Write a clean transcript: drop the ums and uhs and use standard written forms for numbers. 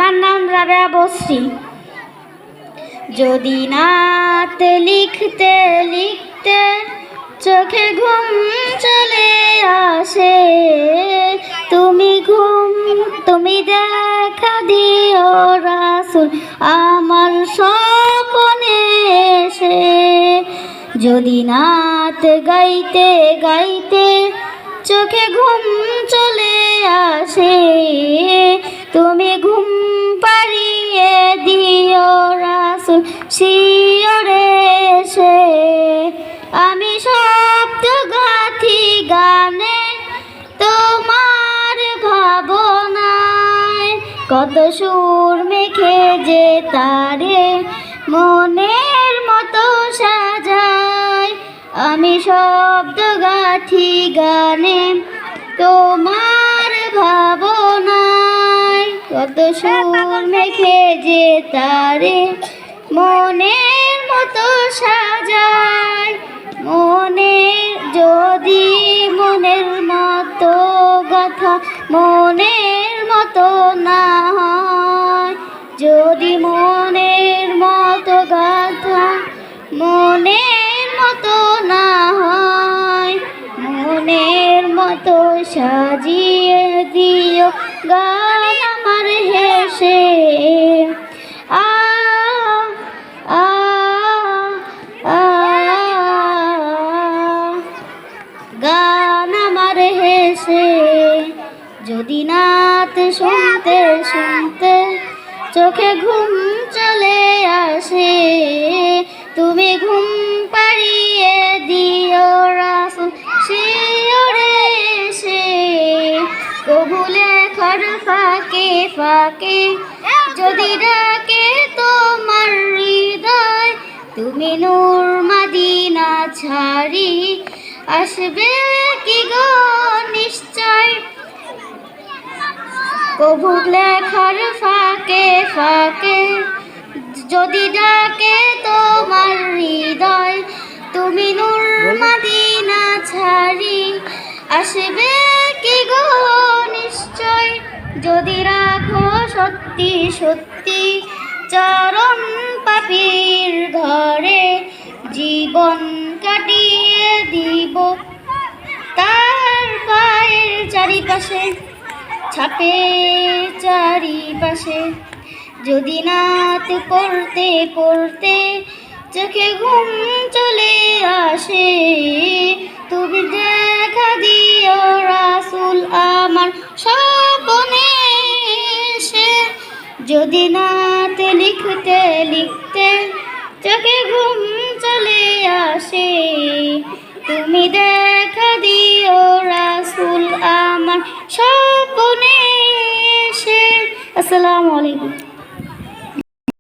আমার নাম রাবেয়া বসরি। যদি নাত লিখতে লিখতে চোখে ঘুম চলে আসে, তুমি দেখা দিও রাসূল আমার স্বপ্নে এসে। যদি নাত গাইতে গাইতে চোখে ঘুম চলে আসে, তুমি ঘুম পাড়িয়ে দিও রাসূল শিয়রে এসে। আমি শব্দ গাথি গানে তোমার ভাবনায়, কত সুর মেখে যে তারে মনের মতো সাজায়। আমি শব্দ গাথি গানে তোমার ভাবনায়, কত সুর মেখে যে তারে মনের মতো সাজায়। যদি মনের মতো গাথা মনের মতো না হয়, যদি মনের মতো গাথা মনের মতো না হয়, মনের মতো সাজিয়ে দিও গান আমার হেসে। আ আ আ গান আমার হেসে। যদি নাত শুনতে শুনতে চোখে ঘুম চলে আসে, তুমি ঘুম পাড়িয়ে দিও রাসূল শিয়রে এসে। কবু লেখার ফাঁকে ফাঁকে যদি ডাকে তোমার হৃদয়, তুমি নূর মদিনা ছাড়ি আসবে কি গো নিশ্চয়। কবু লেখার ফাঁকে ফাঁকে যদি ডাকে তোমার হৃদয়, তুমি নূর মদিনা ছাড়ি আসবে কি গো নিশ্চয়। যদি রাখো সত্যি সত্যি চরণ পাপীর ঘরে, জীবন কাটিয়ে দিব তার পায়ের চারিপাশে, ছাপে চারিপাশে। যদি নাত পড়তে পড়তে চোখে ঘুম চলে আসে, তুমি দেখা দিও রাসূল আমার স্বপ্নে এসে। যদি নাত লিখতে লিখতে চোখে ঘুম চলে আসে, তুমি দেখা দিও রাসূল আমার স্বপ্নে এসে। আসসালামু আলাইকুম।